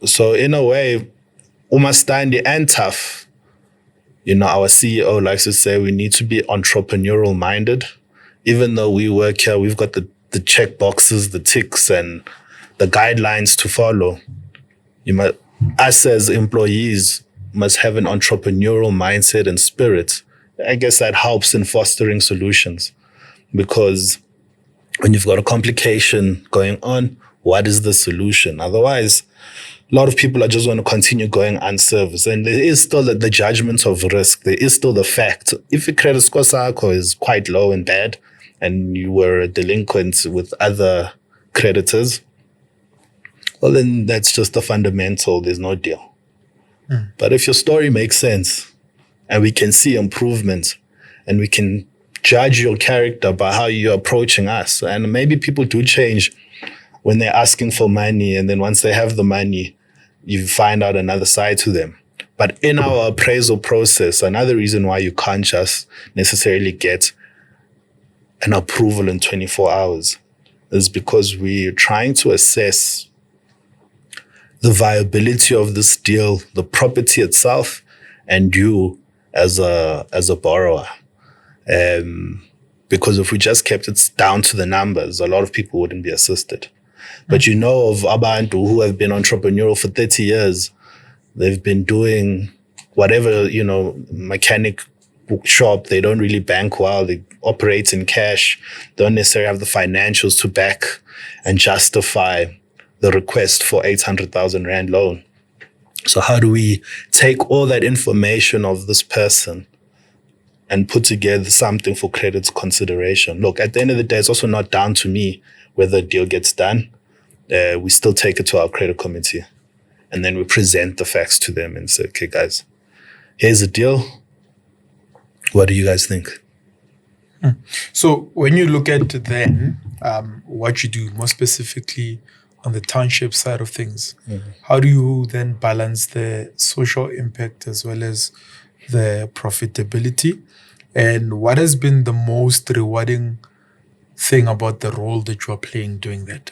So in a way, Umastandi and Tough, our CEO likes to say we need to be entrepreneurial minded. Even though we work here, we've got the check boxes, the ticks, and the guidelines to follow. Us as employees must have an entrepreneurial mindset and spirit. I guess that helps in fostering solutions, because when you've got a complication going on, what is the solution? Otherwise, a lot of people are just going to continue going unserviced. And there is still the judgment of risk. There is still the fact. If your credit score is quite low and bad, and you were a delinquent with other creditors, well, then that's just a fundamental. There's no deal. But if your story makes sense and we can see improvement and we can judge your character by how you're approaching us, and maybe people do change when they're asking for money, and then once they have the money, you find out another side to them. But in our appraisal process, another reason why you can't just necessarily get an approval in 24 hours is because we're trying to assess the viability of this deal, the property itself, and you as a borrower. Because if we just kept it down to the numbers, a lot of people wouldn't be assisted. But of abantu who have been entrepreneurial for 30 years, they've been doing whatever, mechanic shop, they don't really bank well, they operate in cash, don't necessarily have the financials to back and justify the request for 800,000 Rand loan. So how do we take all that information of this person and put together something for credit consideration? Look, at the end of the day, it's also not down to me whether a deal gets done. We still take it to our credit committee, and then we present the facts to them and say, okay, guys, here's the deal. What do you guys think? So when you look at then what you do more specifically on the township side of things, how do you then balance the social impact as well as the profitability? And what has been the most rewarding thing about the role that you are playing doing that?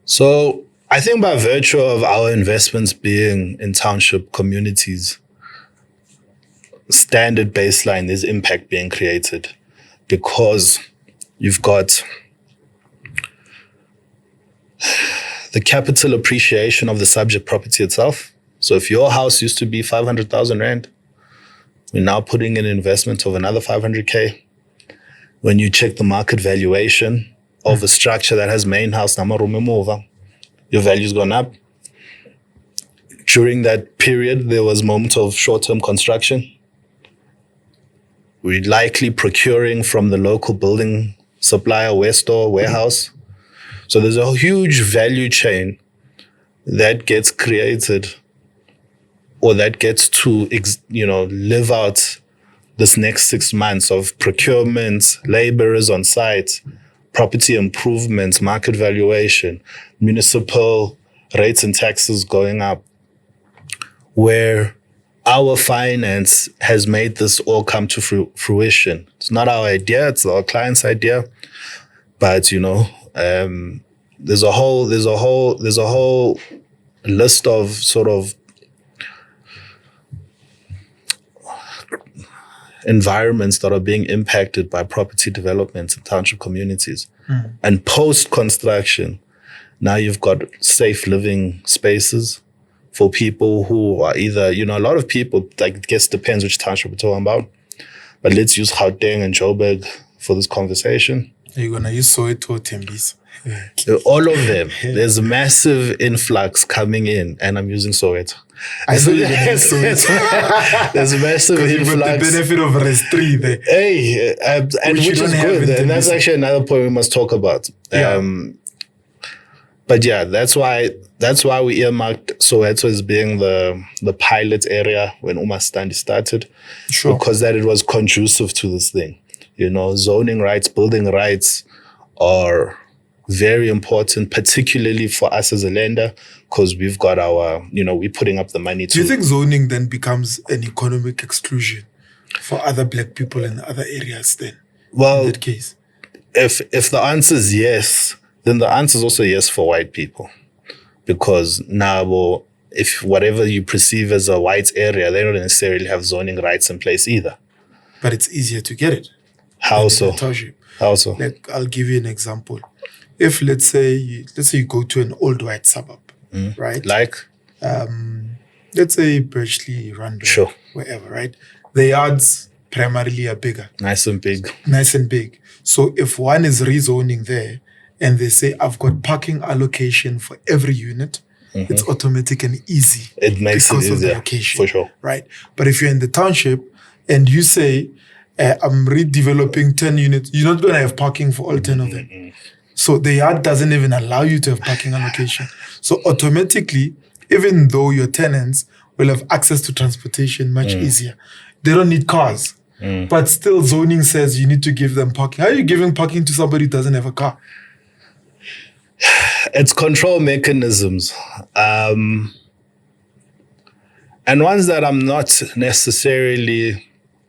So I think by virtue of our investments being in township communities, standard baseline, there's impact being created, because you've got the capital appreciation of the subject property itself. So if your house used to be 500,000 Rand, we're now putting in an investment of another 500K. When you check the market valuation of a structure that has main house, your value's gone up. During that period, there was moments of short-term construction. We're likely procuring from the local building supplier, Westor, warehouse. So there's a huge value chain that gets created, or that gets to, live out this next 6 months of procurement, laborers on site, property improvements, market valuation, municipal rates and taxes going up, where our finance has made this all come to fruition. It's not our idea, it's our client's idea. But, there's a whole list of sort of environments that are being impacted by property developments in township communities. And post-construction, now you've got safe living spaces for people who are either, a lot of people, like, it guess depends which township we're talking about, but let's use Gauteng and Joburg for this conversation. Are you going to use Soweto, Tembisa? All of them. There's a massive influx coming in, and I'm using Soweto. I saw you Soweto. There's a massive influx. You've got the benefit of rest-3 there. Hey, and which is good. And that's actually another point we must talk about. Yeah. But yeah, that's why we earmarked Soweto as being the pilot area when Umastandi started. Sure. Because that it was conducive to this thing. Zoning rights, building rights are very important, particularly for us as a lender, because we've got our, we're putting up the money to... Do you think zoning then becomes an economic exclusion for other black people in other areas then? Well, in that case? If the answer is yes, then the answer is also yes for white people. because now, well, if whatever you perceive as a white area, they don't necessarily have zoning rights in place either. But it's easier to get it. How so? How so? Like, I'll give you an example. If let's say you go to an old white suburb, right? Like, let's say Birchley, Randall, sure, wherever, right? The yards primarily are bigger. Nice and big. So if one is rezoning there and they say, I've got parking allocation for every unit, it's automatic and easy. It makes it easier, of the location, for sure. Right? But if you're in the township and you say, I'm redeveloping 10 units, you're not going to have parking for all 10 of them. So the yard doesn't even allow you to have parking allocation. So automatically, even though your tenants will have access to transportation much easier, they don't need cars. But still zoning says you need to give them parking. How are you giving parking to somebody who doesn't have a car? It's control mechanisms. And ones that I'm not necessarily...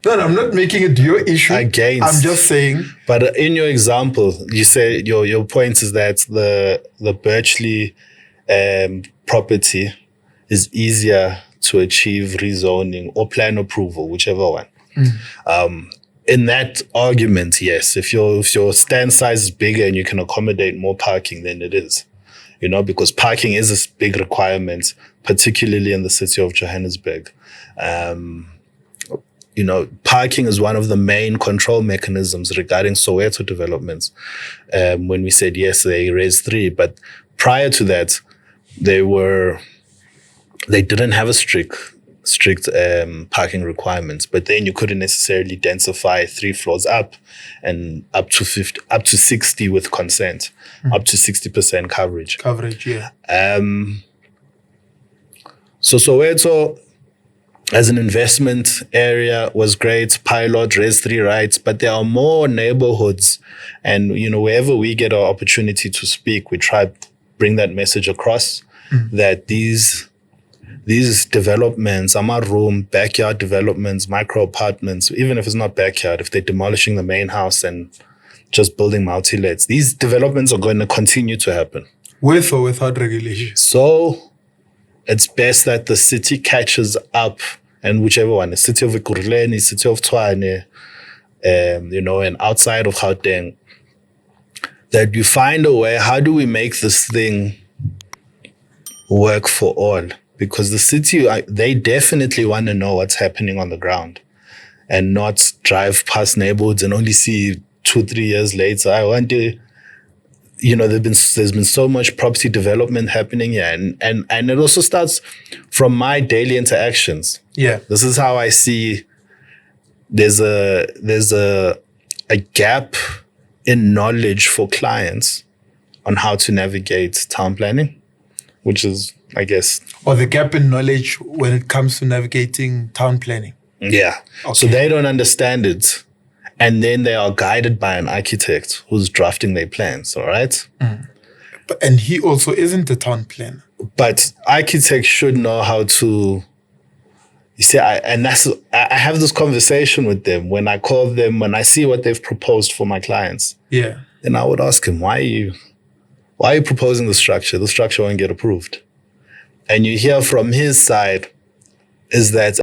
No, I'm not making it your issue. Against. I'm just saying. But in your example, you say your point is that the Birchley property is easier to achieve rezoning or plan approval, whichever one. In that argument, yes, if your stand size is bigger and you can accommodate more parking, then it is. Because parking is a big requirement, particularly in the city of Johannesburg. Parking is one of the main control mechanisms regarding Soweto developments. When we said, yes, they raised 3, but prior to that, they didn't have a strict parking requirements, but then you couldn't necessarily densify 3 floors up and up to 60 with consent, up to 60% coverage. Yeah. So Soweto, as an investment area, was great. Pilot, raised 3 rights, but there are more neighborhoods. And, wherever we get our opportunity to speak, we try to bring that message across that these developments, room, backyard developments, micro apartments, even if it's not backyard, if they're demolishing the main house and just building multi-lets, these developments are going to continue to happen. With or without regulation. So it's best that the city catches up, and whichever one, the city of Courier, city of Tshwane, and outside of Gauteng, that you find a way, how do we make this thing work for all? Because the city, they definitely want to know what's happening on the ground and not drive past neighborhoods and only see 2-3 years later, I want to... there's been so much property development happening here, and it also starts from my daily interactions. Yeah, this is how I see. There's a gap in knowledge for clients on how to navigate town planning, which is, I guess, or the gap in knowledge when it comes to navigating town planning. Yeah, okay. So they don't understand it. And then they are guided by an architect who's drafting their plans, all right? And he also isn't a town planner. But architects should know how to... You see, I have this conversation with them. When I call them, when I see what they've proposed for my clients, yeah, then I would ask him, why are you proposing the structure? The structure won't get approved. And you hear from his side is that